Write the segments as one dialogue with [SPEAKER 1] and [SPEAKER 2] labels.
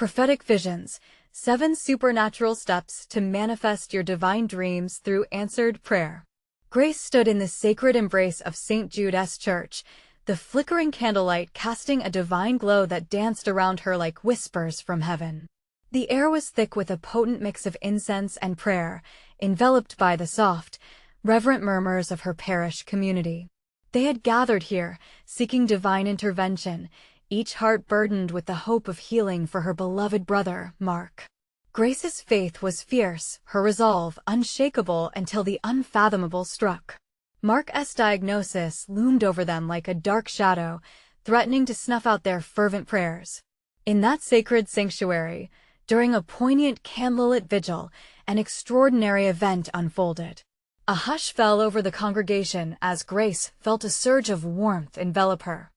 [SPEAKER 1] Prophetic Visions, 7 Supernatural Steps to Manifest Your Divine Dreams Through Answered Prayer. Grace stood in the sacred embrace of St. Jude's Church, the flickering candlelight casting a divine glow that danced around her like whispers from heaven. The air was thick with a potent mix of incense and prayer, enveloped by the soft, reverent murmurs of her parish community. They had gathered here, seeking divine intervention, each heart burdened with the hope of healing for her beloved brother, Mark. Grace's faith was fierce, her resolve unshakable until the unfathomable struck. Mark's diagnosis loomed over them like a dark shadow, threatening to snuff out their fervent prayers. In that sacred sanctuary, during a poignant candlelit vigil, an extraordinary event unfolded. A hush fell over the congregation as Grace felt a surge of warmth envelop her.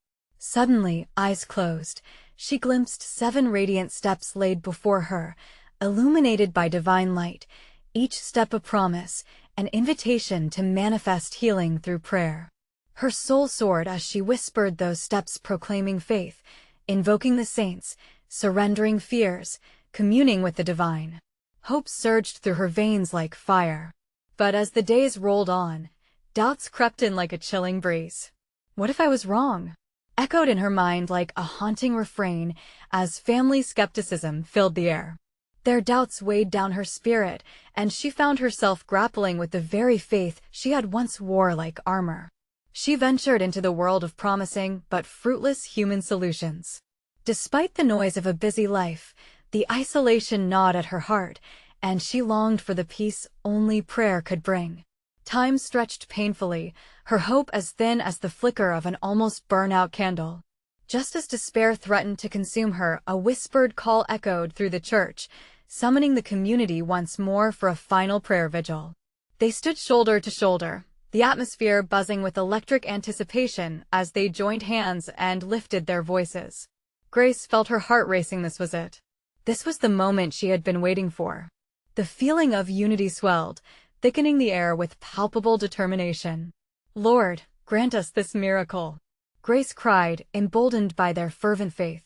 [SPEAKER 1] Suddenly, eyes closed, she glimpsed 7 radiant steps laid before her, illuminated by divine light, each step a promise, an invitation to manifest healing through prayer. Her soul soared as she whispered those steps, proclaiming faith, invoking the saints, surrendering fears, communing with the divine. Hope surged through her veins like fire. But as the days rolled on, doubts crept in like a chilling breeze. What if I was wrong? Echoed in her mind like a haunting refrain as family skepticism filled the air. Their doubts weighed down her spirit, and she found herself grappling with the very faith she had once wore like armor. She ventured into the world of promising but fruitless human solutions. Despite the noise of a busy life, the isolation gnawed at her heart, and she longed for the peace only prayer could bring. Time stretched painfully, her hope as thin as the flicker of an almost burnt-out candle. Just as despair threatened to consume her, a whispered call echoed through the church, summoning the community once more for a final prayer vigil. They stood shoulder to shoulder, the atmosphere buzzing with electric anticipation as they joined hands and lifted their voices. Grace felt her heart racing. This was it. This was the moment she had been waiting for. The feeling of unity swelled, thickening the air with palpable determination. "Lord, grant us this miracle," Grace cried, emboldened by their fervent faith.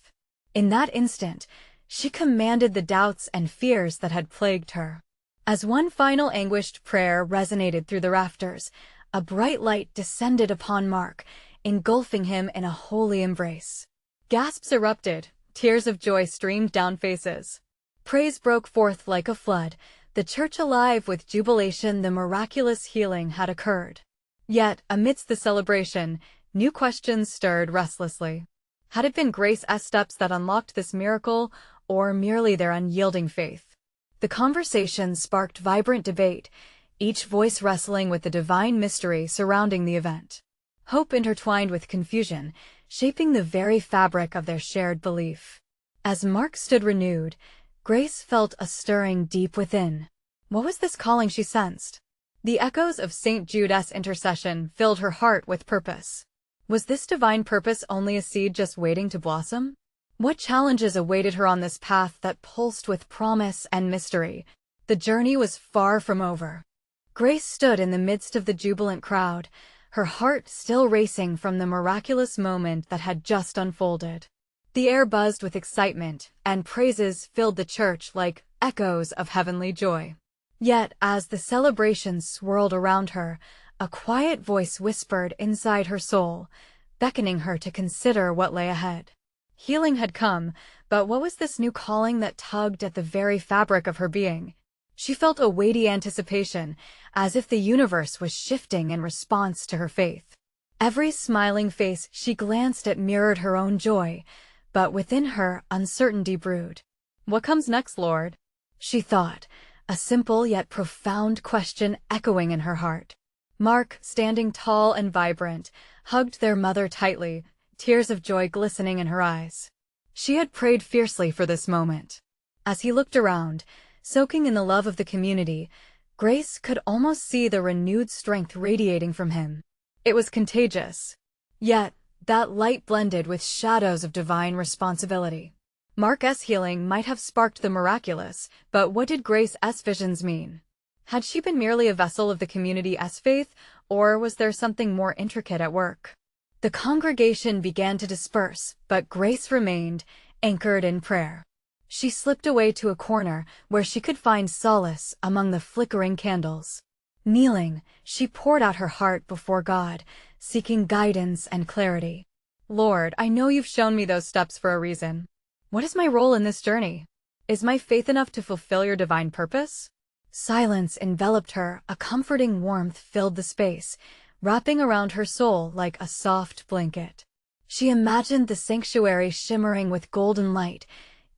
[SPEAKER 1] In that instant, she commanded the doubts and fears that had plagued her. As one final anguished prayer resonated through the rafters, a bright light descended upon Mark, engulfing him in a holy embrace. Gasps erupted, tears of joy streamed down faces. Praise broke forth like a flood, the church alive with jubilation. The miraculous healing had occurred. Yet, amidst the celebration, new questions stirred restlessly. Had it been Grace's steps that unlocked this miracle, or merely their unyielding faith? The conversation sparked vibrant debate, each voice wrestling with the divine mystery surrounding the event. Hope intertwined with confusion, shaping the very fabric of their shared belief. As Mark stood renewed, Grace felt a stirring deep within. What was this calling she sensed? The echoes of St. Jude's intercession filled her heart with purpose. Was this divine purpose only a seed just waiting to blossom? What challenges awaited her on this path that pulsed with promise and mystery? The journey was far from over. Grace stood in the midst of the jubilant crowd, her heart still racing from the miraculous moment that had just unfolded. The air buzzed with excitement, and praises filled the church like echoes of heavenly joy. Yet, as the celebration swirled around her, a quiet voice whispered inside her soul, beckoning her to consider what lay ahead. Healing had come, but what was this new calling that tugged at the very fabric of her being? She felt a weighty anticipation, as if the universe was shifting in response to her faith. Every smiling face she glanced at mirrored her own joy, but within her uncertainty brewed. "What comes next, Lord?" she thought, a simple yet profound question echoing in her heart. Mark, standing tall and vibrant, hugged their mother tightly, tears of joy glistening in her eyes. She had prayed fiercely for this moment. As he looked around, soaking in the love of the community, Grace could almost see the renewed strength radiating from him. It was contagious. Yet, that light blended with shadows of divine responsibility. Mark's healing might have sparked the miraculous, but what did Grace's visions mean? Had she been merely a vessel of the community's faith, or was there something more intricate at work? The congregation began to disperse, but Grace remained, anchored in prayer. She slipped away to a corner where she could find solace among the flickering candles. Kneeling, she poured out her heart before God, seeking guidance and clarity. Lord, I know you've shown me those steps for a reason. What is my role in this journey? Is my faith enough to fulfill your divine purpose? Silence enveloped her, a comforting warmth filled the space, wrapping around her soul like a soft blanket. She imagined the sanctuary shimmering with golden light,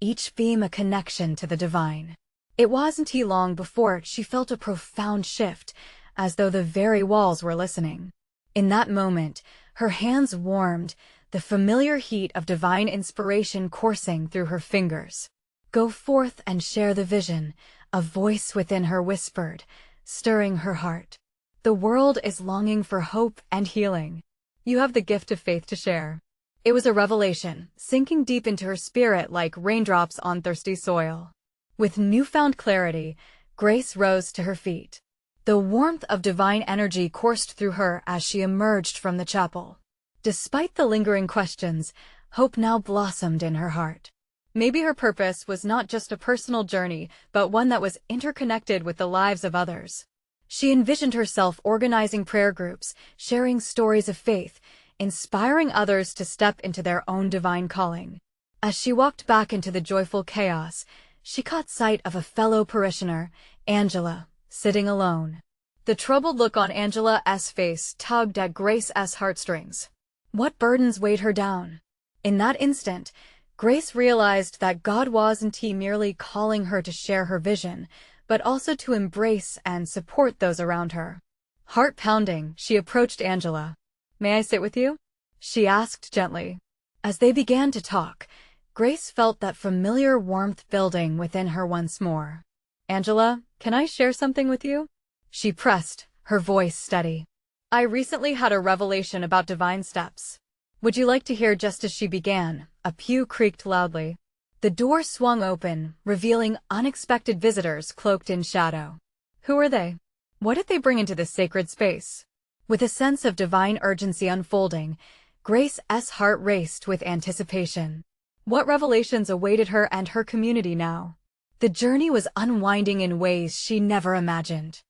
[SPEAKER 1] each beam a connection to the divine. It wasn't long before she felt a profound shift, as though the very walls were listening. In that moment, her hands warmed, the familiar heat of divine inspiration coursing through her fingers. Go forth and share the vision, a voice within her whispered, stirring her heart. The world is longing for hope and healing. You have the gift of faith to share. It was a revelation, sinking deep into her spirit like raindrops on thirsty soil. With newfound clarity, Grace rose to her feet. The warmth of divine energy coursed through her as she emerged from the chapel. Despite the lingering questions, hope now blossomed in her heart. Maybe her purpose was not just a personal journey, but one that was interconnected with the lives of others. She envisioned herself organizing prayer groups, sharing stories of faith, inspiring others to step into their own divine calling. As she walked back into the joyful chaos, she caught sight of a fellow parishioner, Angela, sitting alone. The troubled look on Angela's face tugged at Grace's heartstrings. What burdens weighed her down? In that instant, Grace realized that God wasn't merely calling her to share her vision, but also to embrace and support those around her. Heart pounding, she approached Angela. "May I sit with you?" she asked gently. As they began to talk, Grace felt that familiar warmth building within her once more. "Angela, can I share something with you?" she pressed, her voice steady. "I recently had a revelation about divine steps. Would you like to hear?" Just as she began, a pew creaked loudly. The door swung open, revealing unexpected visitors cloaked in shadow. Who were they? What did they bring into this sacred space? With a sense of divine urgency unfolding, Grace's heart raced with anticipation. What revelations awaited her and her community now? The journey was unwinding in ways she never imagined.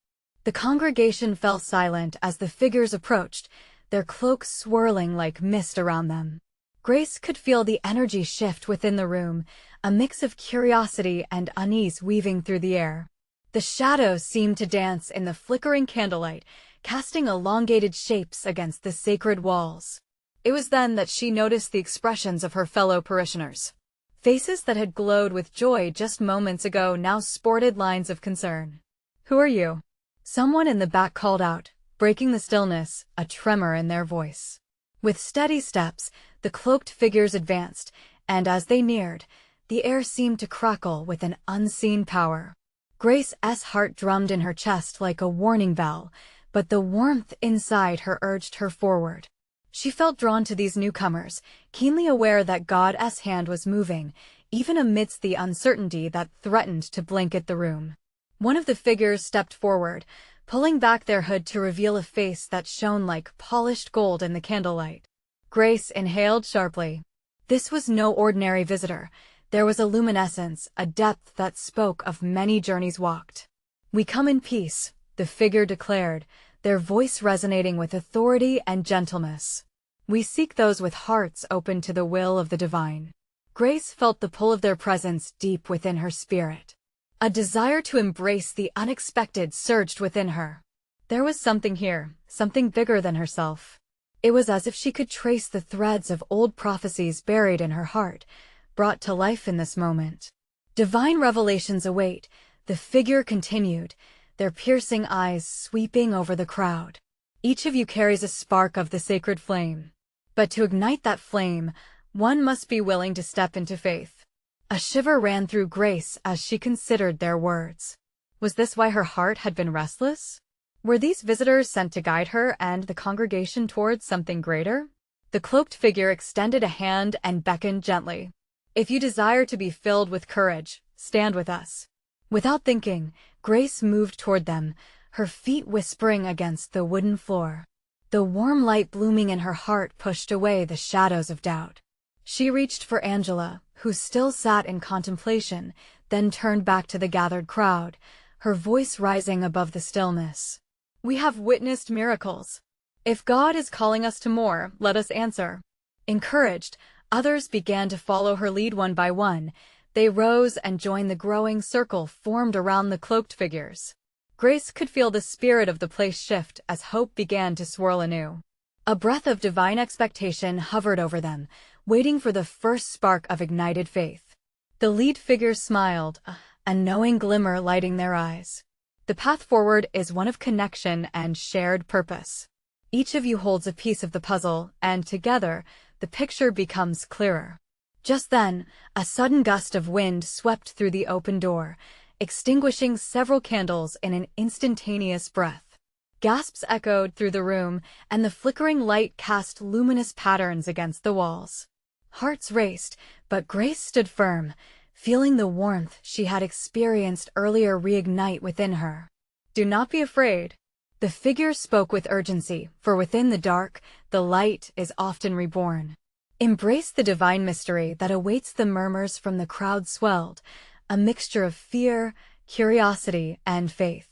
[SPEAKER 1] The congregation fell silent as the figures approached, their cloaks swirling like mist around them. Grace could feel the energy shift within the room, a mix of curiosity and unease weaving through the air. The shadows seemed to dance in the flickering candlelight, casting elongated shapes against the sacred walls. It was then that she noticed the expressions of her fellow parishioners. Faces that had glowed with joy just moments ago now sported lines of concern. "Who are you?" someone in the back called out, breaking the stillness, a tremor in their voice. With steady steps, the cloaked figures advanced, and as they neared, the air seemed to crackle with an unseen power. Grace's heart drummed in her chest like a warning bell, but the warmth inside her urged her forward. She felt drawn to these newcomers, keenly aware that God's hand was moving, even amidst the uncertainty that threatened to blanket the room. One of the figures stepped forward, pulling back their hood to reveal a face that shone like polished gold in the candlelight. Grace inhaled sharply. This was no ordinary visitor. There was a luminescence, a depth that spoke of many journeys walked. "We come in peace," the figure declared, their voice resonating with authority and gentleness. "We seek those with hearts open to the will of the divine." Grace felt the pull of their presence deep within her spirit. A desire to embrace the unexpected surged within her. There was something here, something bigger than herself. It was as if she could trace the threads of old prophecies buried in her heart, brought to life in this moment. "Divine revelations await," the figure continued, their piercing eyes sweeping over the crowd. "Each of you carries a spark of the sacred flame. But to ignite that flame, one must be willing to step into faith." A shiver ran through Grace as she considered their words. Was this why her heart had been restless? Were these visitors sent to guide her and the congregation towards something greater? The cloaked figure extended a hand and beckoned gently. "If you desire to be filled with courage, stand with us." Without thinking, Grace moved toward them, her feet whispering against the wooden floor. The warm light blooming in her heart pushed away the shadows of doubt. She reached for Angela, who still sat in contemplation, then turned back to the gathered crowd, her voice rising above the stillness. "We have witnessed miracles. If God is calling us to more, let us answer." Encouraged, others began to follow her lead one by one. They rose and joined the growing circle formed around the cloaked figures. Grace could feel the spirit of the place shift as hope began to swirl anew. A breath of divine expectation hovered over them, waiting for the first spark of ignited faith. The lead figures smiled, a knowing glimmer lighting their eyes. The path forward is one of connection and shared purpose. Each of you holds a piece of the puzzle, and together, the picture becomes clearer. Just then, a sudden gust of wind swept through the open door, extinguishing several candles in an instantaneous breath. Gasps echoed through the room, and the flickering light cast luminous patterns against the walls. Hearts raced, but Grace stood firm, feeling the warmth she had experienced earlier reignite within her. "Do not be afraid." The figure spoke with urgency, for within the dark, the light is often reborn. Embrace the divine mystery that awaits. The murmurs from the crowd swelled, a mixture of fear, curiosity, and faith.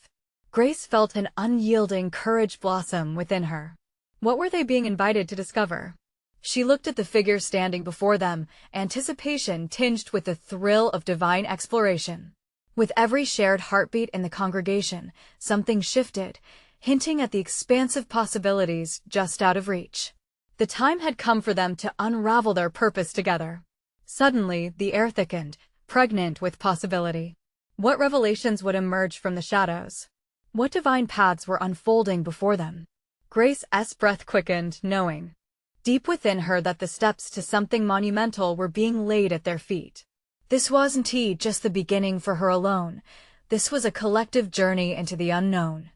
[SPEAKER 1] Grace felt an unyielding courage blossom within her. What were they being invited to discover? She looked at the figure standing before them, anticipation tinged with the thrill of divine exploration. With every shared heartbeat in the congregation, something shifted, hinting at the expansive possibilities just out of reach. The time had come for them to unravel their purpose together. Suddenly, the air thickened, pregnant with possibility. What revelations would emerge from the shadows? What divine paths were unfolding before them? Grace's breath quickened, knowing deep within her that the steps to something monumental were being laid at their feet. This wasn't just the beginning for her alone. This was a collective journey into the unknown.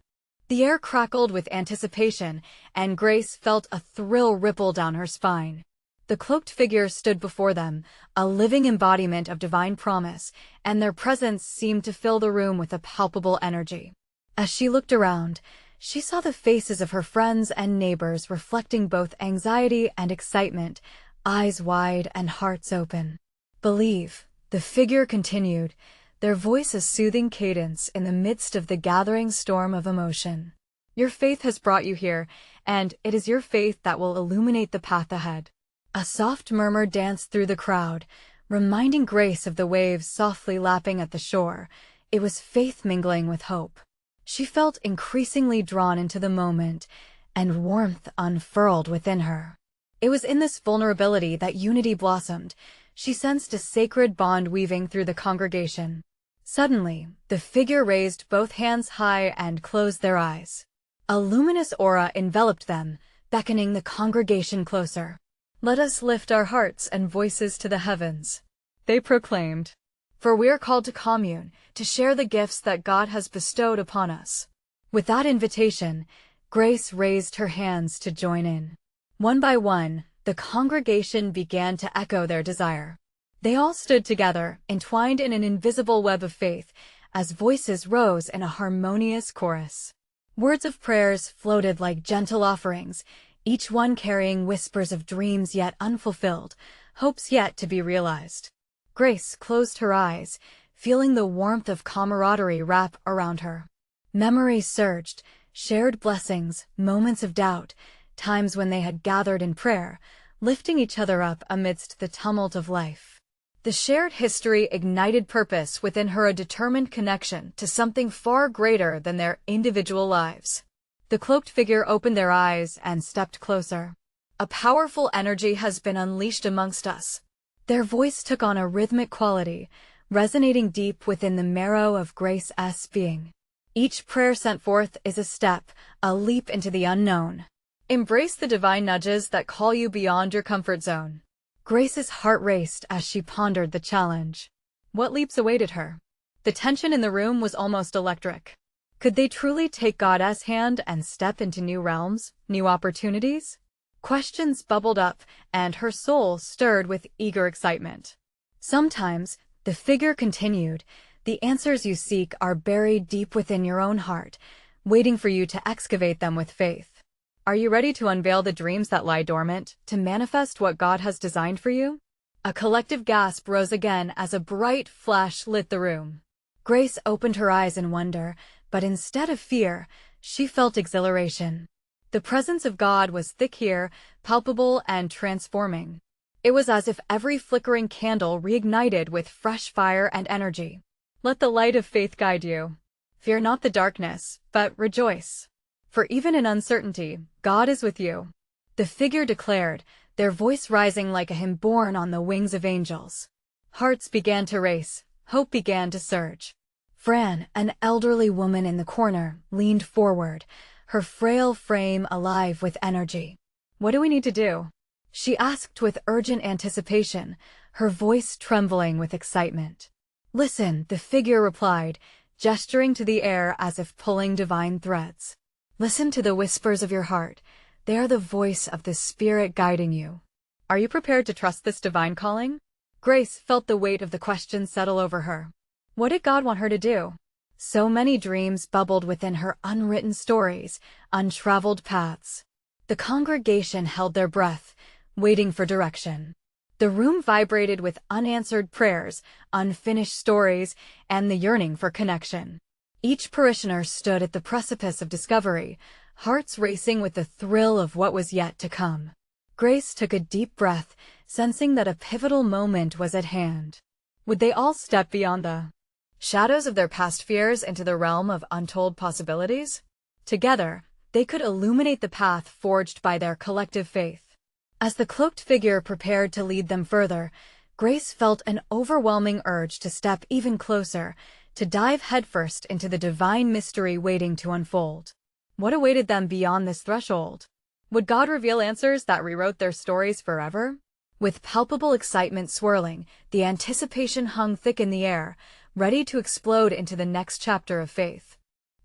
[SPEAKER 1] The air crackled with anticipation, and Grace felt a thrill ripple down her spine. The cloaked figure stood before them, a living embodiment of divine promise, and their presence seemed to fill the room with a palpable energy. As she looked around, she saw the faces of her friends and neighbors reflecting both anxiety and excitement, eyes wide and hearts open. "Believe," the figure continued, their voice a soothing cadence in the midst of the gathering storm of emotion. "Your faith has brought you here, and it is your faith that will illuminate the path ahead." A soft murmur danced through the crowd, reminding Grace of the waves softly lapping at the shore. It was faith mingling with hope. She felt increasingly drawn into the moment, and warmth unfurled within her. It was in this vulnerability that unity blossomed. She sensed a sacred bond weaving through the congregation. Suddenly, the figure raised both hands high and closed their eyes. A luminous aura enveloped them, beckoning the congregation closer. "Let us lift our hearts and voices to the heavens," they proclaimed. "For we are called to commune, to share the gifts that God has bestowed upon us." With that invitation, Grace raised her hands to join in. One by one, the congregation began to echo their desire. They all stood together, entwined in an invisible web of faith, as voices rose in a harmonious chorus. Words of prayers floated like gentle offerings, each one carrying whispers of dreams yet unfulfilled, hopes yet to be realized. Grace closed her eyes, feeling the warmth of camaraderie wrap around her. Memories surged, shared blessings, moments of doubt, times when they had gathered in prayer, lifting each other up amidst the tumult of life. The shared history ignited purpose within her, a determined connection to something far greater than their individual lives. The cloaked figure opened their eyes and stepped closer. "A powerful energy has been unleashed amongst us." Their voice took on a rhythmic quality, resonating deep within the marrow of Grace's being. Each prayer sent forth is a step, a leap into the unknown. Embrace the divine nudges that call you beyond your comfort zone. Grace's heart raced as she pondered the challenge. What leaps awaited her? The tension in the room was almost electric. Could they truly take God's hand and step into new realms, new opportunities? Questions bubbled up, and her soul stirred with eager excitement. "Sometimes," the figure continued, "the answers you seek are buried deep within your own heart, waiting for you to excavate them with faith. Are you ready to unveil the dreams that lie dormant, to manifest what God has designed for you?" A collective gasp rose again as a bright flash lit the room. Grace opened her eyes in wonder, but instead of fear, she felt exhilaration. The presence of God was thick here, palpable and transforming. It was as if every flickering candle reignited with fresh fire and energy. Let the light of faith guide you. Fear not the darkness, but rejoice. For even in uncertainty, God is with you. The figure declared, their voice rising like a hymn borne on the wings of angels. Hearts began to race, hope began to surge. Fran, an elderly woman in the corner, leaned forward, her frail frame alive with energy. "What do we need to do?" she asked with urgent anticipation, her voice trembling with excitement. "Listen," the figure replied, gesturing to the air as if pulling divine threads. "Listen to the whispers of your heart. They are the voice of the Spirit guiding you." Are you prepared to trust this divine calling? Grace felt the weight of the question settle over her. What did God want her to do? So many dreams bubbled within her, unwritten stories, untraveled paths. The congregation held their breath, waiting for direction. The room vibrated with unanswered prayers, unfinished stories, and the yearning for connection. Each parishioner stood at the precipice of discovery, hearts racing with the thrill of what was yet to come. Grace took a deep breath, sensing that a pivotal moment was at hand. Would they all step beyond the shadows of their past fears into the realm of untold possibilities? Together, they could illuminate the path forged by their collective faith. As the cloaked figure prepared to lead them further, Grace felt an overwhelming urge to step even closer, to dive headfirst into the divine mystery waiting to unfold. What awaited them beyond this threshold? Would God reveal answers that rewrote their stories forever? With palpable excitement swirling, the anticipation hung thick in the air, ready to explode into the next chapter of faith.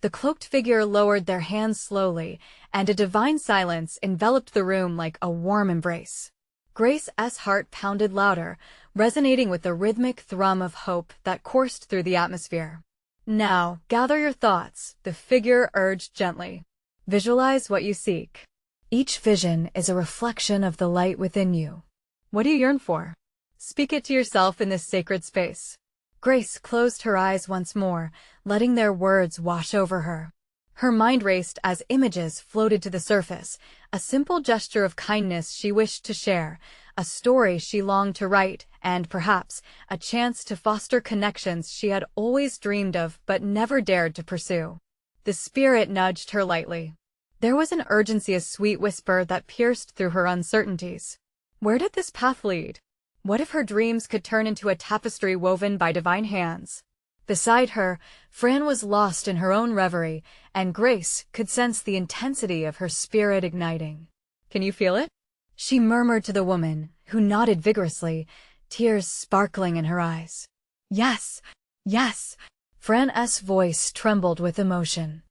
[SPEAKER 1] The cloaked figure lowered their hands slowly, and a divine silence enveloped the room like a warm embrace. Grace's heart pounded louder, resonating with the rhythmic thrum of hope that coursed through the atmosphere. "Now, gather your thoughts," the figure urged gently. "Visualize what you seek. Each vision is a reflection of the light within you. What do you yearn for? Speak it to yourself in this sacred space." Grace closed her eyes once more, letting their words wash over her. Her mind raced as images floated to the surface, a simple gesture of kindness she wished to share, a story she longed to write, and perhaps a chance to foster connections she had always dreamed of but never dared to pursue. The Spirit nudged her lightly. There was an urgency, a sweet whisper that pierced through her uncertainties. Where did this path lead? What if her dreams could turn into a tapestry woven by divine hands? Beside her, Fran was lost in her own reverie, and Grace could sense the intensity of her spirit igniting. "Can you feel it?" she murmured to the woman, who nodded vigorously, tears sparkling in her eyes. "Yes, yes." Fran's voice trembled with emotion.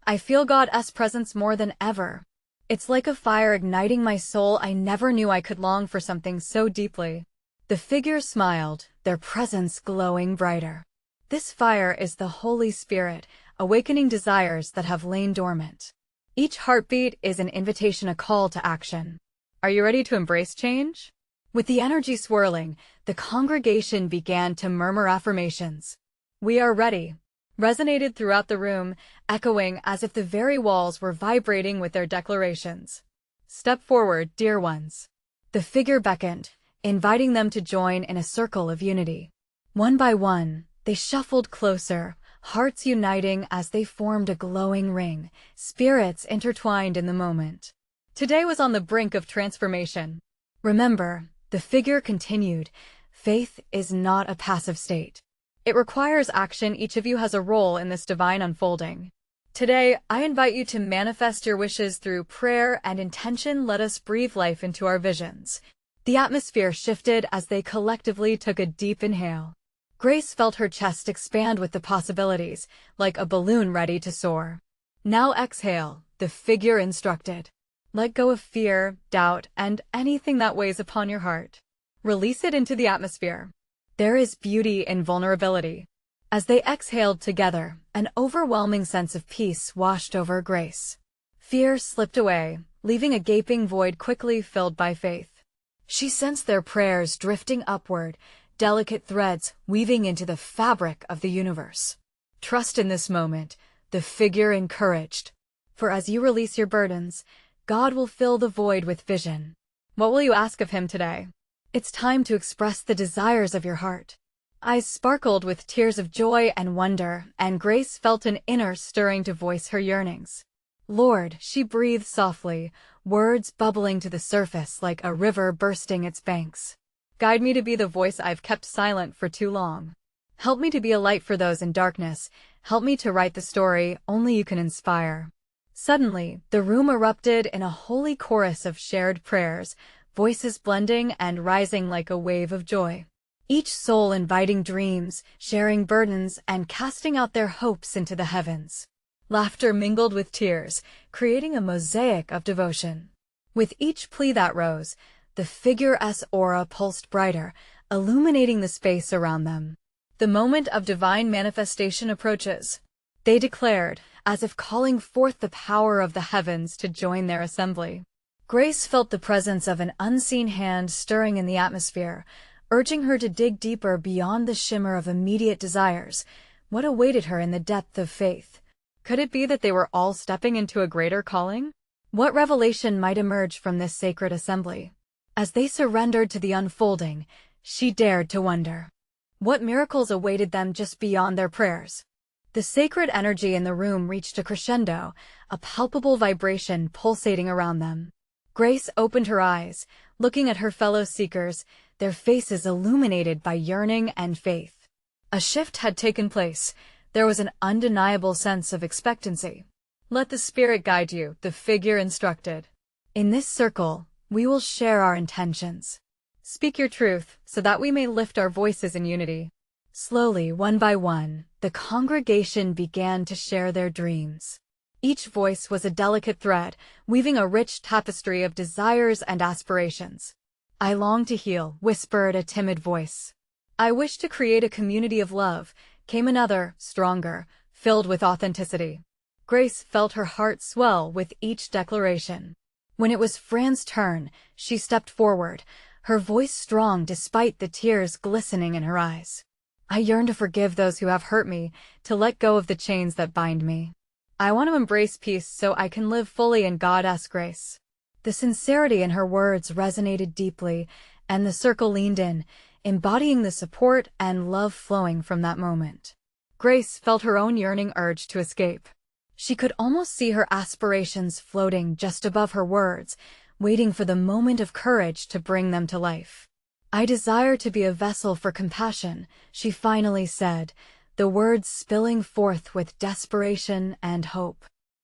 [SPEAKER 1] "I feel God's presence more than ever. It's like a fire igniting my soul. I never knew I could long for something so deeply." The figure smiled, their presence glowing brighter. "This fire is the Holy Spirit, awakening desires that have lain dormant. Each heartbeat is an invitation, a call to action. Are you ready to embrace change?" With the energy swirling, the congregation began to murmur affirmations. "We are ready," resonated throughout the room, echoing as if the very walls were vibrating with their declarations. "Step forward, dear ones." The figure beckoned, inviting them to join in a circle of unity. One by one, they shuffled closer, hearts uniting as they formed a glowing ring, spirits intertwined in the moment. Today was on the brink of transformation. Remember, the figure continued, faith is not a passive state. It requires action. Each of you has a role in this divine unfolding. Today, I invite you to manifest your wishes through prayer and intention. Let us breathe life into our visions. The atmosphere shifted as they collectively took a deep inhale. Grace felt her chest expand with the possibilities, like a balloon ready to soar. "Now exhale," the figure instructed. "Let go of fear, doubt, and anything that weighs upon your heart. Release it into the atmosphere. There is beauty in vulnerability." As they exhaled together, an overwhelming sense of peace washed over Grace. Fear slipped away, leaving a gaping void quickly filled by faith. She sensed their prayers drifting upward, delicate threads weaving into the fabric of the universe. Trust in this moment, the figure encouraged. For as you release your burdens, God will fill the void with vision. What will you ask of Him today? It's time to express the desires of your heart. Eyes sparkled with tears of joy and wonder, and Grace felt an inner stirring to voice her yearnings. Lord, she breathed softly, words bubbling to the surface like a river bursting its banks. Guide me to be the voice I've kept silent for too long. Help me to be a light for those in darkness. Help me to write the story only you can inspire. Suddenly, the room erupted in a holy chorus of shared prayers, voices blending and rising like a wave of joy. Each soul inviting dreams, sharing burdens, and casting out their hopes into the heavens. Laughter mingled with tears, creating a mosaic of devotion. With each plea that rose, the figure's aura pulsed brighter, illuminating the space around them. The moment of divine manifestation approaches, they declared, as if calling forth the power of the heavens to join their assembly. Grace felt the presence of an unseen hand stirring in the atmosphere, urging her to dig deeper beyond the shimmer of immediate desires. What awaited her in the depth of faith? Could it be that they were all stepping into a greater calling? What revelation might emerge from this sacred assembly? As they surrendered to the unfolding, she dared to wonder. What miracles awaited them just beyond their prayers? The sacred energy in the room reached a crescendo, a palpable vibration pulsating around them. Grace opened her eyes, looking at her fellow seekers, their faces illuminated by yearning and faith. A shift had taken place. There was an undeniable sense of expectancy. Let the Spirit guide you, the figure instructed. In this circle, we will share our intentions. Speak your truth, so that we may lift our voices in unity. Slowly, one by one, the congregation began to share their dreams. Each voice was a delicate thread, weaving a rich tapestry of desires and aspirations. I long to heal, whispered a timid voice. I wish to create a community of love, came another, stronger, filled with authenticity. Grace felt her heart swell with each declaration. When it was Fran's turn, she stepped forward, her voice strong despite the tears glistening in her eyes. I yearn to forgive those who have hurt me, to let go of the chains that bind me. I want to embrace peace so I can live fully in God's grace. The sincerity in her words resonated deeply, and the circle leaned in, embodying the support and love flowing from that moment. Grace felt her own yearning urge to escape. She could almost see her aspirations floating just above her words, waiting for the moment of courage to bring them to life. I desire to be a vessel for compassion, she finally said, the words spilling forth with desperation and hope.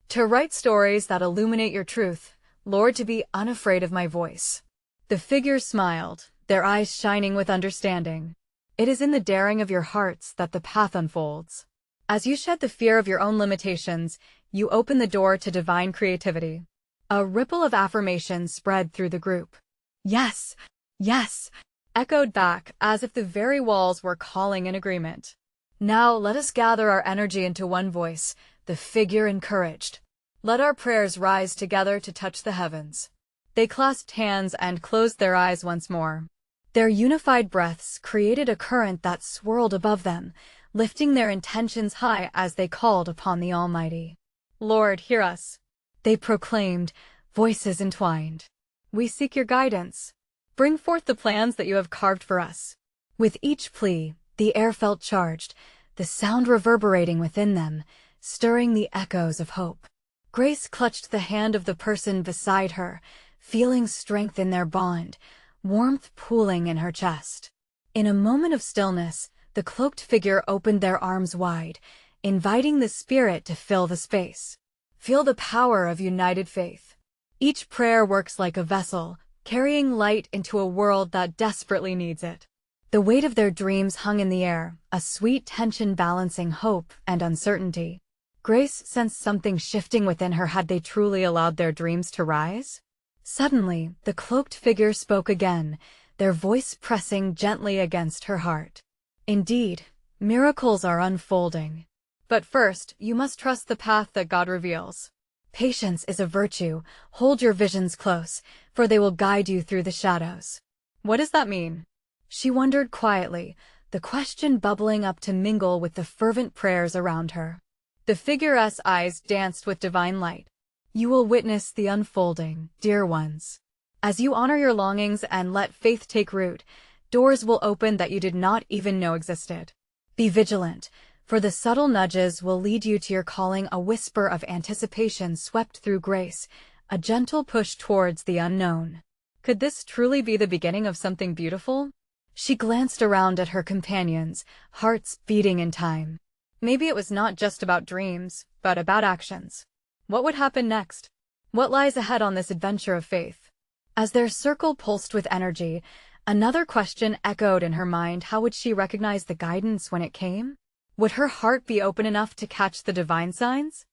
[SPEAKER 1] To write stories that illuminate your truth, Lord, to be unafraid of my voice. The figure smiled, their eyes shining with understanding. It is in the daring of your hearts that the path unfolds. As you shed the fear of your own limitations, you open the door to divine creativity. A ripple of affirmation spread through the group. Yes, yes, echoed back as if the very walls were calling in agreement. Now let us gather our energy into one voice, the figure encouraged. Let our prayers rise together to touch the heavens. They clasped hands and closed their eyes once more. Their unified breaths created a current that swirled above them, lifting their intentions high as they called upon the Almighty. Lord, hear us, they proclaimed, voices entwined. We seek your guidance. Bring forth the plans that you have carved for us. With each plea, the air felt charged, the sound reverberating within them, stirring the echoes of hope. Grace clutched the hand of the person beside her, feeling strength in their bond, warmth pooling in her chest. In a moment of stillness, the cloaked figure opened their arms wide, inviting the Spirit to fill the space. Feel the power of united faith. Each prayer works like a vessel, carrying light into a world that desperately needs it. The weight of their dreams hung in the air, a sweet tension balancing hope and uncertainty. Grace sensed something shifting within her. Had they truly allowed their dreams to rise? Suddenly, the cloaked figure spoke again, their voice pressing gently against her heart. Indeed, miracles are unfolding. But first, you must trust the path that God reveals. Patience is a virtue. Hold your visions close, for they will guide you through the shadows. What does that mean? She wondered quietly, the question bubbling up to mingle with the fervent prayers around her. The figure's eyes danced with divine light. You will witness the unfolding, dear ones. As you honor your longings and let faith take root, doors will open that you did not even know existed. Be vigilant, for the subtle nudges will lead you to your calling. A whisper of anticipation swept through Grace, a gentle push towards the unknown. Could this truly be the beginning of something beautiful? She glanced around at her companions, hearts beating in time. Maybe it was not just about dreams, but about actions. What would happen next? What lies ahead on this adventure of faith? As their circle pulsed with energy, another question echoed in her mind. How would she recognize the guidance when it came? Would her heart be open enough to catch the divine signs?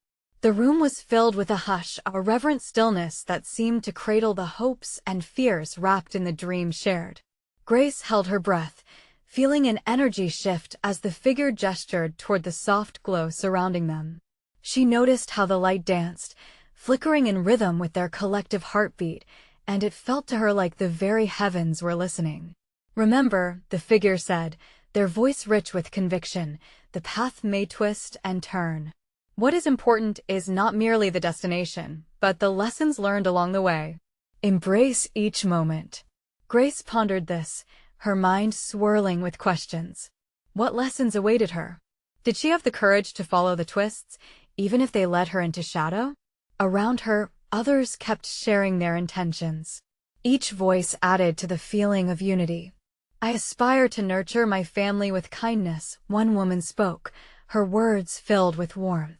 [SPEAKER 1] The room was filled with a hush, a reverent stillness that seemed to cradle the hopes and fears wrapped in the dream shared. Grace held her breath, feeling an energy shift as the figure gestured toward the soft glow surrounding them. She noticed how the light danced, flickering in rhythm with their collective heartbeat, and it felt to her like the very heavens were listening. Remember, the figure said, their voice rich with conviction, the path may twist and turn. What is important is not merely the destination, but the lessons learned along the way. Embrace each moment. Grace pondered this, her mind swirling with questions. What lessons awaited her? Did she have the courage to follow the twists, even if they led her into shadow? Around her, others kept sharing their intentions. Each voice added to the feeling of unity. I aspire to nurture my family with kindness, one woman spoke, her words filled with warmth.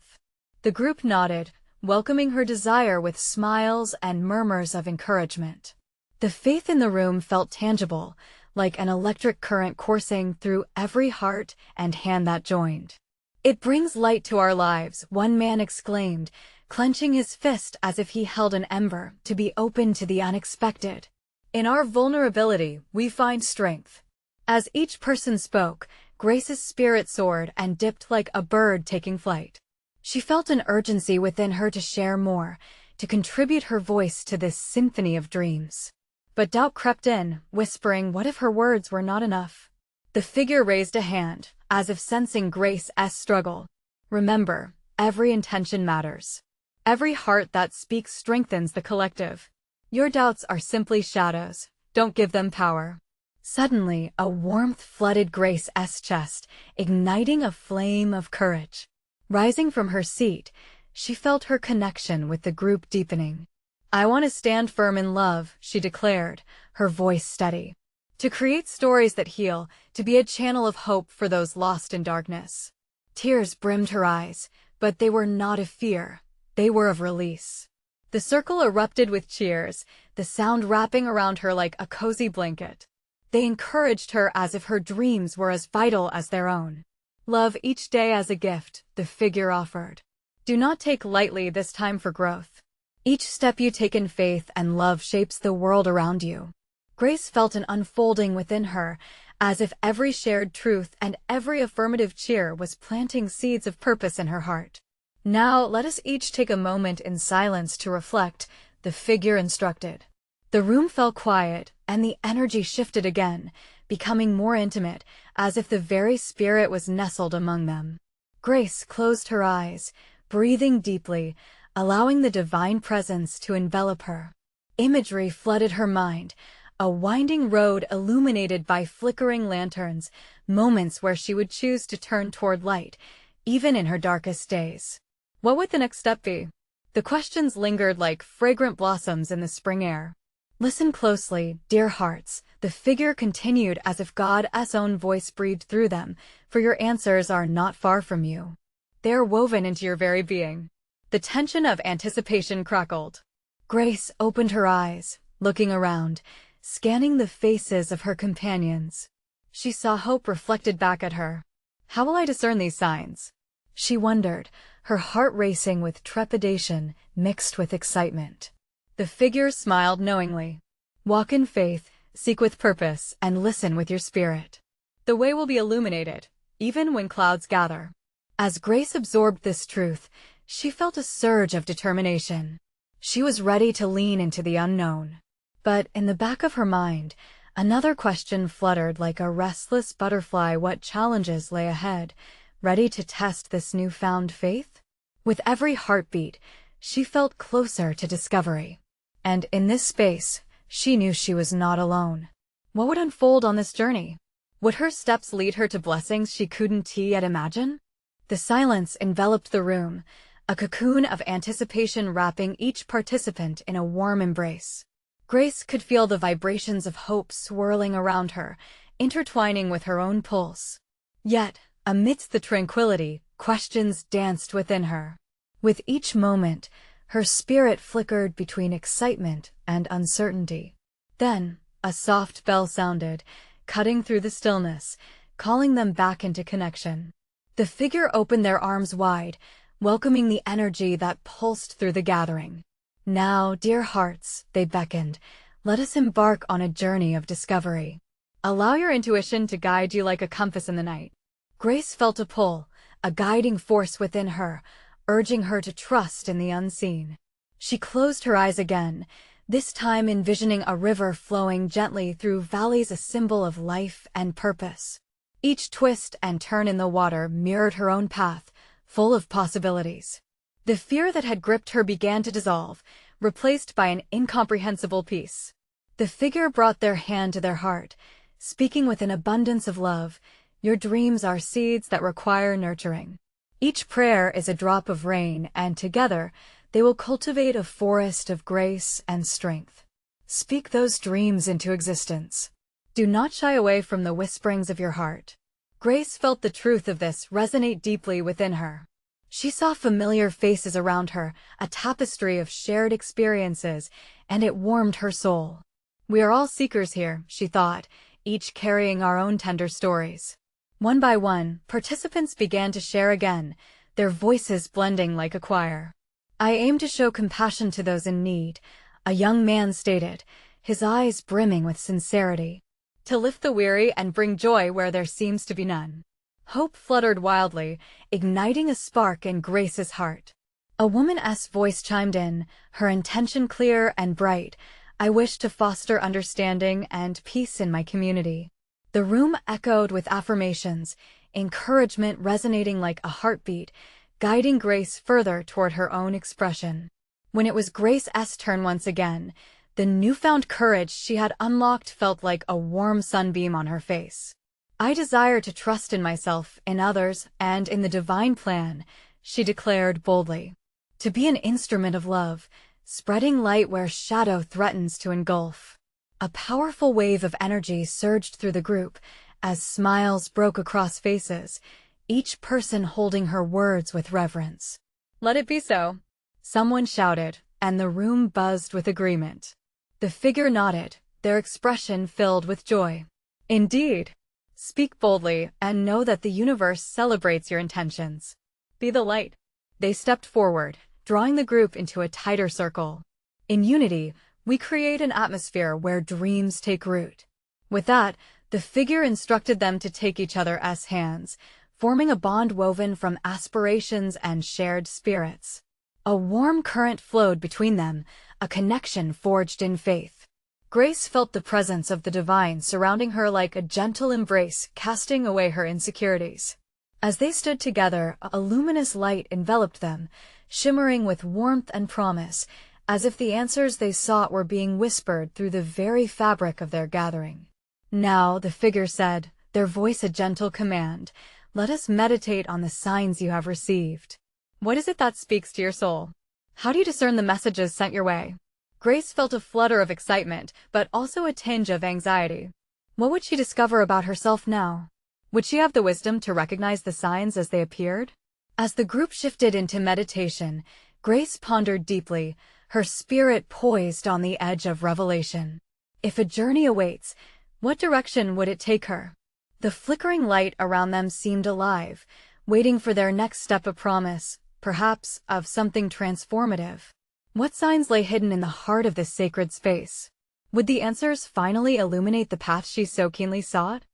[SPEAKER 1] The group nodded, welcoming her desire with smiles and murmurs of encouragement. The faith in the room felt tangible, like an electric current coursing through every heart and hand that joined. It brings light to our lives, one man exclaimed, clenching his fist as if he held an ember, to be open to the unexpected. In our vulnerability, we find strength. As each person spoke, Grace's spirit soared and dipped like a bird taking flight. She felt an urgency within her to share more, to contribute her voice to this symphony of dreams. But doubt crept in, whispering, what if her words were not enough? The figure raised a hand, as if sensing Grace's struggle. Remember, every intention matters. Every heart that speaks strengthens the collective. Your doubts are simply shadows. Don't give them power. Suddenly, a warmth flooded Grace's chest, igniting a flame of courage. Rising from her seat, she felt her connection with the group deepening. I want to stand firm in love, she declared, her voice steady. To create stories that heal, to be a channel of hope for those lost in darkness. Tears brimmed her eyes, but they were not of fear. They were of release. The circle erupted with cheers, the sound wrapping around her like a cozy blanket. They encouraged her as if her dreams were as vital as their own. Love each day as a gift, the figure offered. Do not take lightly this time for growth. Each step you take in faith and love shapes the world around you. Grace felt an unfolding within her, as if every shared truth and every affirmative cheer was planting seeds of purpose in her heart. Now, let us each take a moment in silence to reflect, the figure instructed. The room fell quiet, and the energy shifted again, becoming more intimate, as if the very spirit was nestled among them. Grace closed her eyes, breathing deeply, allowing the divine presence to envelop her. Imagery flooded her mind, a winding road illuminated by flickering lanterns, moments where she would choose to turn toward light, even in her darkest days. What would the next step be? The questions lingered like fragrant blossoms in the spring air. Listen closely, dear hearts, the figure continued as if God's own voice breathed through them, for your answers are not far from you. They are woven into your very being. The tension of anticipation crackled. Grace opened her eyes, looking around, scanning the faces of her companions. She saw hope reflected back at her. How will I discern these signs? She wondered, her heart racing with trepidation mixed with excitement. The figure smiled knowingly. Walk in faith, seek with purpose, and listen with your spirit. The way will be illuminated, even when clouds gather. As Grace absorbed this truth, she felt a surge of determination. She was ready to lean into the unknown. But in the back of her mind, Another question fluttered like a restless butterfly. What challenges lay ahead, ready to test this newfound faith? With every heartbeat, she felt closer to discovery. And in this space, she knew she was not alone. What would unfold on this journey? Would her steps lead her to blessings she couldn't yet imagine? The silence enveloped the room, a cocoon of anticipation wrapping each participant in a warm embrace. Grace could feel the vibrations of hope swirling around her, intertwining with her own pulse. Yet, amidst the tranquility, questions danced within her. With each moment, her spirit flickered between excitement and uncertainty. Then, a soft bell sounded, cutting through the stillness, calling them back into connection. The figure opened their arms wide, welcoming the energy that pulsed through the gathering. Now, dear hearts, they beckoned, let us embark on a journey of discovery. Allow your intuition to guide you like a compass in the night. Grace felt a pull, a guiding force within her, urging her to trust in the unseen. She closed her eyes again, this time envisioning a river flowing gently through valleys, a symbol of life and purpose. Each twist and turn in the water mirrored her own path, full of possibilities. The fear that had gripped her began to dissolve, replaced by an incomprehensible peace. The figure brought their hand to their heart, speaking with an abundance of love. Your dreams are seeds that require nurturing. Each prayer is a drop of rain, and together, they will cultivate a forest of grace and strength. Speak those dreams into existence. Do not shy away from the whisperings of your heart. Grace felt the truth of this resonate deeply within her. She saw familiar faces around her, a tapestry of shared experiences, and it warmed her soul. We are all seekers here, she thought, each carrying our own tender stories. One by one, participants began to share again, their voices blending like a choir. I aim to show compassion to those in need, a young man stated, his eyes brimming with sincerity. To lift the weary and bring joy where there seems to be none. Hope fluttered wildly, igniting a spark in Grace's heart. A woman's voice chimed in, her intention clear and bright. I wish to foster understanding and peace in my community. The room echoed with affirmations, encouragement resonating like a heartbeat, guiding Grace further toward her own expression. When it was Grace's turn once again, the newfound courage she had unlocked felt like a warm sunbeam on her face. I desire to trust in myself, in others, and in the divine plan, she declared boldly. To be an instrument of love, spreading light where shadow threatens to engulf. A powerful wave of energy surged through the group, as smiles broke across faces, each person holding her words with reverence. Let it be so, someone shouted, and the room buzzed with agreement. The figure nodded, their expression filled with joy. Indeed. Speak boldly and know that the universe celebrates your intentions. Be the light. They stepped forward, drawing the group into a tighter circle. In unity, we create an atmosphere where dreams take root. With that, the figure instructed them to take each other's hands, forming a bond woven from aspirations and shared spirits. A warm current flowed between them, a connection forged in faith. Grace felt the presence of the divine surrounding her like a gentle embrace, casting away her insecurities. As they stood together, a luminous light enveloped them, shimmering with warmth and promise, as if the answers they sought were being whispered through the very fabric of their gathering. Now, the figure said, their voice a gentle command, let us meditate on the signs you have received. What is it that speaks to your soul? How do you discern the messages sent your way? Grace felt a flutter of excitement, but also a tinge of anxiety. What would she discover about herself now? Would she have the wisdom to recognize the signs as they appeared? As the group shifted into meditation, Grace pondered deeply, her spirit poised on the edge of revelation. If a journey awaits, what direction would it take her? The flickering light around them seemed alive, waiting for their next step, a promise, perhaps, of something transformative. What signs lay hidden in the heart of this sacred space? Would the answers finally illuminate the path she so keenly sought?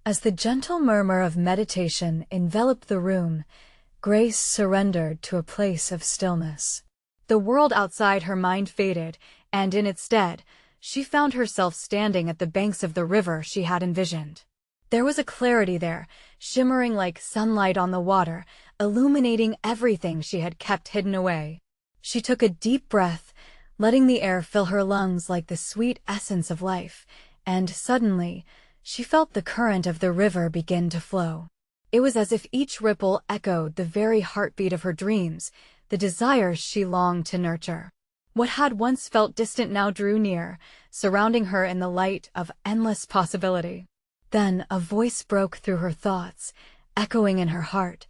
[SPEAKER 1] As the gentle murmur of meditation enveloped the room, Grace surrendered to a place of stillness. The world outside her mind faded, and in its stead, she found herself standing at the banks of the river she had envisioned. There was a clarity there, shimmering like sunlight on the water, illuminating everything she had kept hidden away. She took a deep breath, letting the air fill her lungs like the sweet essence of life, and suddenly, she felt the current of the river begin to flow. It was as if each ripple echoed the very heartbeat of her dreams, the desires she longed to nurture. What had once felt distant now drew near, surrounding her in the light of endless possibility. Then a voice broke through her thoughts, echoing in her heart.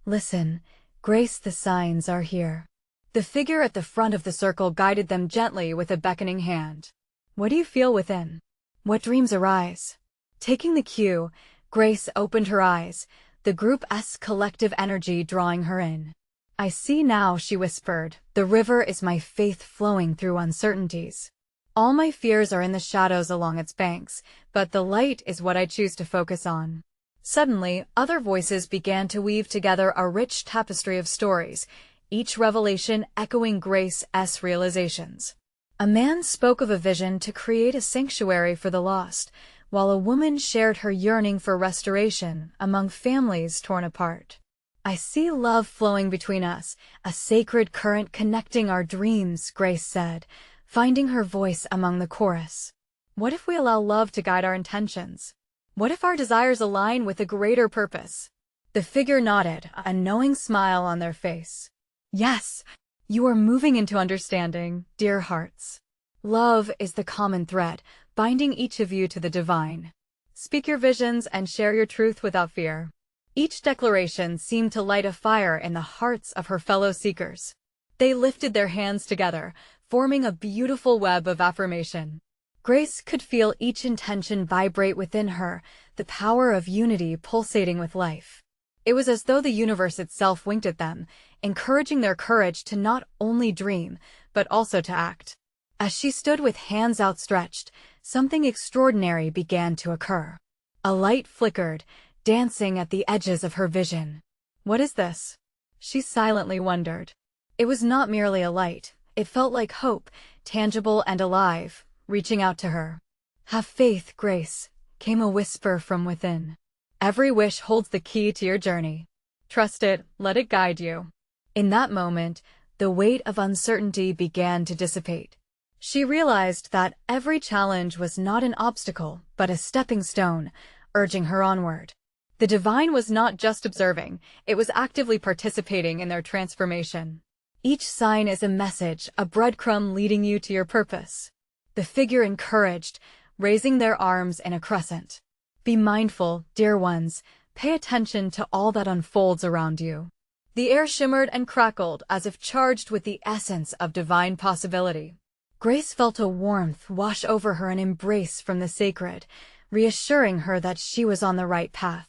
[SPEAKER 1] "Listen, Grace, the signs are here." The figure at the front of the circle guided them gently with a beckoning hand. "What do you feel within? What dreams arise?" Taking the cue, Grace opened her eyes, the group's collective energy drawing her in. "I see now," she whispered. "The river is my faith flowing through uncertainties. All my fears are in the shadows along its banks, but the light is what I choose to focus on." Suddenly, other voices began to weave together a rich tapestry of stories, each revelation echoing Grace's realizations. A man spoke of a vision to create a sanctuary for the lost, while a woman shared her yearning for restoration among families torn apart. "I see love flowing between us, a sacred current connecting our dreams," Grace said, finding her voice among the chorus. "What if we allow love to guide our intentions? What if our desires align with a greater purpose?" The figure nodded, a knowing smile on their face. "Yes, you are moving into understanding, dear hearts. Love is the common thread, binding each of you to the divine. Speak your visions and share your truth without fear." Each declaration seemed to light a fire in the hearts of her fellow seekers. They lifted their hands together, forming a beautiful web of affirmation. Grace could feel each intention vibrate within her, the power of unity pulsating with life. It was as though the universe itself winked at them, encouraging their courage to not only dream, but also to act. As she stood with hands outstretched, something extraordinary began to occur. A light flickered, dancing at the edges of her vision. "What is this?" she silently wondered. It was not merely a light. It felt like hope, tangible and alive, reaching out to her. "Have faith, Grace," came a whisper from within. "Every wish holds the key to your journey. Trust it, let it guide you." In that moment, the weight of uncertainty began to dissipate. She realized that every challenge was not an obstacle, but a stepping stone, urging her onward. The divine was not just observing, it was actively participating in their transformation. Each sign is a message, a breadcrumb leading you to your purpose. The figure encouraged, raising their arms in a crescent. "Be mindful, dear ones, pay attention to all that unfolds around you." The air shimmered and crackled as if charged with the essence of divine possibility. Grace felt a warmth wash over her, an embrace from the sacred, reassuring her that she was on the right path.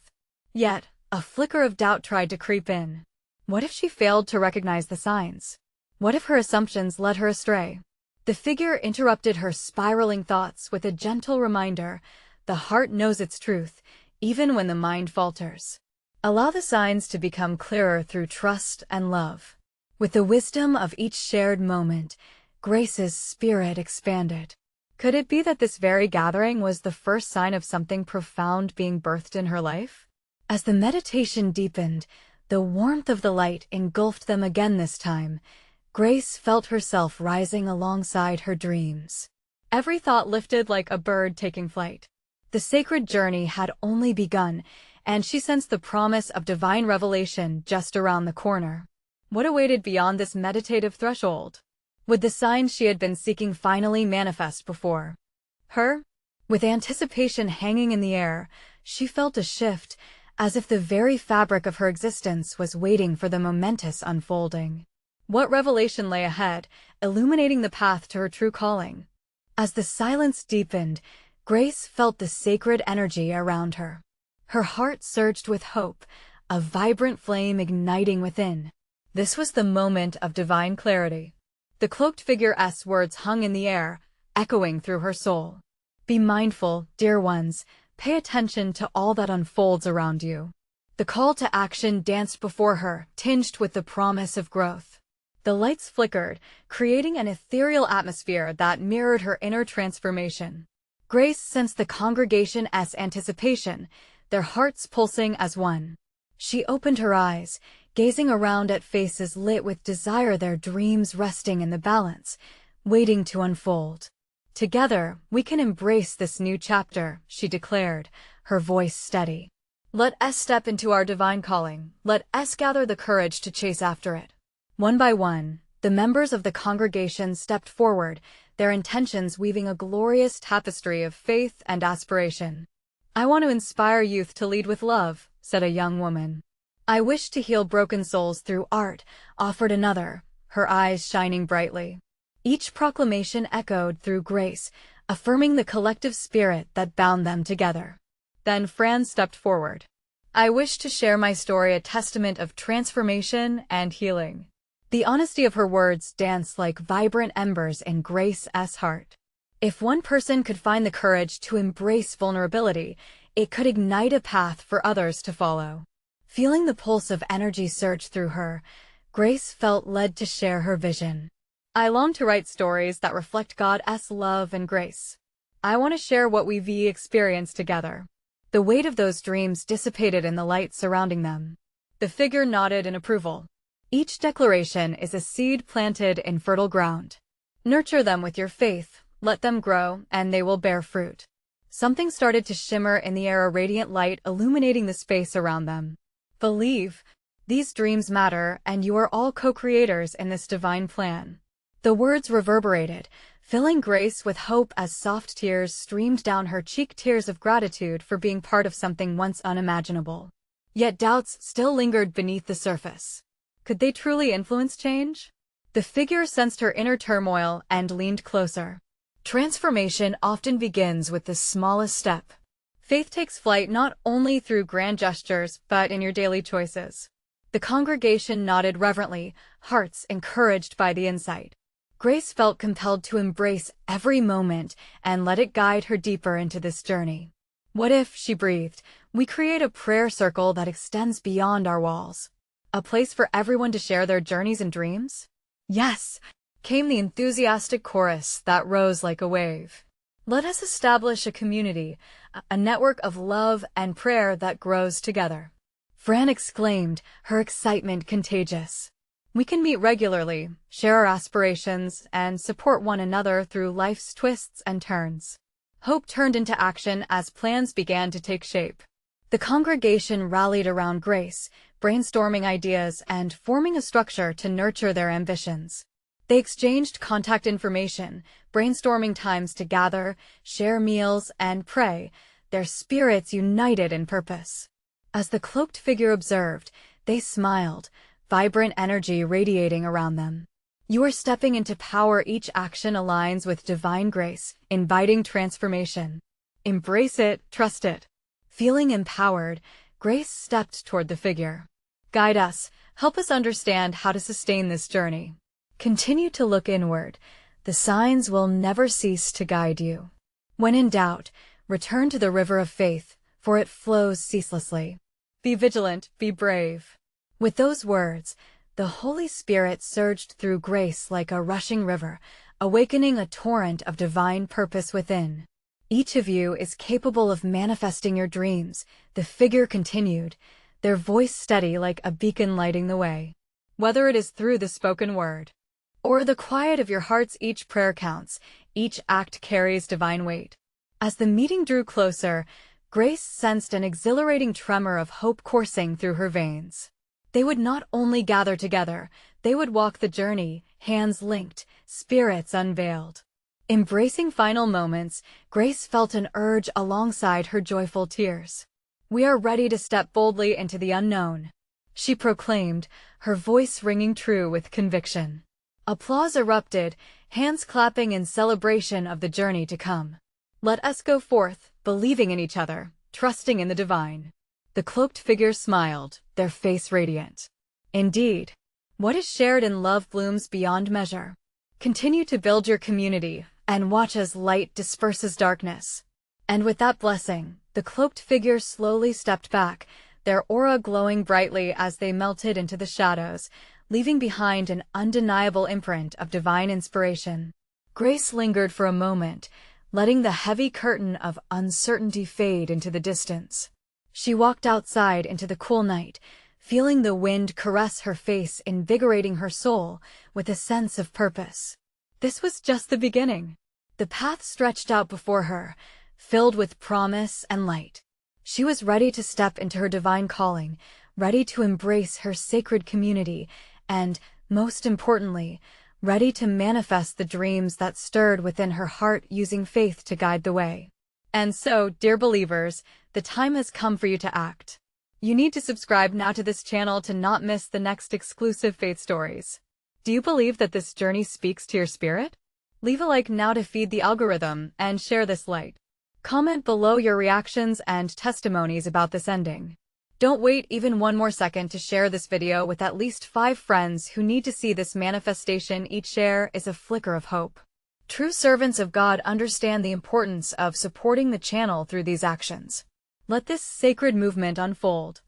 [SPEAKER 1] Yet, a flicker of doubt tried to creep in. What if she failed to recognize the signs? What if her assumptions led her astray? The figure interrupted her spiraling thoughts with a gentle reminder: the heart knows its truth, even when the mind falters. Allow the signs to become clearer through trust and love. With the wisdom of each shared moment, Grace's spirit expanded. Could it be that this very gathering was the first sign of something profound being birthed in her life? As the meditation deepened, the warmth of the light engulfed them again this time. Grace felt herself rising alongside her dreams. Every thought lifted like a bird taking flight. The sacred journey had only begun, and she sensed the promise of divine revelation just around the corner. What awaited beyond this meditative threshold? Would the signs she had been seeking finally manifest before her? With anticipation hanging in the air, she felt a shift, as if the very fabric of her existence was waiting for the momentous unfolding. What revelation lay ahead, illuminating the path to her true calling? As the silence deepened, Grace felt the sacred energy around her. Her heart surged with hope, a vibrant flame igniting within. This was the moment of divine clarity. The cloaked figure's words hung in the air, echoing through her soul. "Be mindful, dear ones, pay attention to all that unfolds around you." The call to action danced before her, tinged with the promise of growth. The lights flickered, creating an ethereal atmosphere that mirrored her inner transformation. Grace sensed the congregation's anticipation, their hearts pulsing as one. She opened her eyes, gazing around at faces lit with desire, their dreams resting in the balance, waiting to unfold. "Together, we can embrace this new chapter," she declared, her voice steady. "Let us step into our divine calling. Let us gather the courage to chase after it." One by one, the members of the congregation stepped forward, their intentions weaving a glorious tapestry of faith and aspiration. "I want to inspire youth to lead with love," said a young woman. "I wish to heal broken souls through art," offered another, her eyes shining brightly. Each proclamation echoed through Grace, affirming the collective spirit that bound them together. Then Fran stepped forward. "I wish to share my story, a testament of transformation and healing." The honesty of her words danced like vibrant embers in Grace's heart. If one person could find the courage to embrace vulnerability, it could ignite a path for others to follow. Feeling the pulse of energy surge through her, Grace felt led to share her vision. "I long to write stories that reflect God's love and grace. I want to share what we've experienced together." The weight of those dreams dissipated in the light surrounding them. The figure nodded in approval. "Each declaration is a seed planted in fertile ground. Nurture them with your faith, let them grow, and they will bear fruit." Something started to shimmer in the air, a radiant light illuminating the space around them. "Believe. These dreams matter, and you are all co-creators in this divine plan." The words reverberated, filling Grace with hope as soft tears streamed down her cheek, tears of gratitude for being part of something once unimaginable. Yet doubts still lingered beneath the surface. Could they truly influence change? The figure sensed her inner turmoil and leaned closer. Transformation often begins with the smallest step. Faith takes flight not only through grand gestures, but in your daily choices. The congregation nodded reverently, hearts encouraged by the insight. Grace felt compelled to embrace every moment and let it guide her deeper into this journey. "What if," she breathed, "we create a prayer circle that extends beyond our walls? A place for everyone to share their journeys and dreams?" "Yes," came the enthusiastic chorus that rose like a wave. "Let us establish a community, a network of love and prayer that grows together." Fran exclaimed, her excitement contagious. "We can meet regularly, share our aspirations, and support one another through life's twists and turns." Hope turned into action as plans began to take shape. The congregation rallied around Grace, brainstorming ideas and forming a structure to nurture their ambitions. They exchanged contact information, brainstorming times to gather, share meals, and pray, their spirits united in purpose. As the cloaked figure observed, they smiled, vibrant energy radiating around them. "You are stepping into power. Each action aligns with divine grace, inviting transformation. Embrace it, trust it." Feeling empowered, Grace stepped toward the figure. "Guide us, help us understand how to sustain this journey. Continue to look inward. The signs will never cease to guide you. When in doubt, return to the river of faith, for it flows ceaselessly. Be vigilant, be brave." With those words, the Holy Spirit surged through Grace like a rushing river, awakening a torrent of divine purpose within. "Each of you is capable of manifesting your dreams," the figure continued, their voice steady like a beacon lighting the way. "Whether it is through the spoken word or the quiet of your hearts, each prayer counts, each act carries divine weight." As the meeting drew closer, Grace sensed an exhilarating tremor of hope coursing through her veins. They would not only gather together, they would walk the journey, hands linked, spirits unveiled. Embracing final moments, Grace felt an urge alongside her joyful tears. "We are ready to step boldly into the unknown," she proclaimed, her voice ringing true with conviction. Applause erupted, hands clapping in celebration of the journey to come. "Let us go forth, believing in each other, trusting in the divine." The cloaked figure smiled, their face radiant. "Indeed, what is shared in love blooms beyond measure. Continue to build your community, and watch as light disperses darkness." And with that blessing, the cloaked figure slowly stepped back, their aura glowing brightly as they melted into the shadows, leaving behind an undeniable imprint of divine inspiration. Grace lingered for a moment, letting the heavy curtain of uncertainty fade into the distance. She walked outside into the cool night, feeling the wind caress her face, invigorating her soul with a sense of purpose. This was just the beginning. The path stretched out before her, filled with promise and light. She was ready to step into her divine calling, ready to embrace her sacred community, and, most importantly, ready to manifest the dreams that stirred within her heart, using faith to guide the way. And so, dear believers, the time has come for you to act. You need to subscribe now to this channel to not miss the next exclusive faith stories. Do you believe that this journey speaks to your spirit? Leave a like now to feed the algorithm and share this light. Comment below your reactions and testimonies about this ending. Don't wait even one more second to share this video with at least 5 friends who need to see this manifestation. Each share is a flicker of hope. True servants of God understand the importance of supporting the channel through these actions. Let this sacred movement unfold.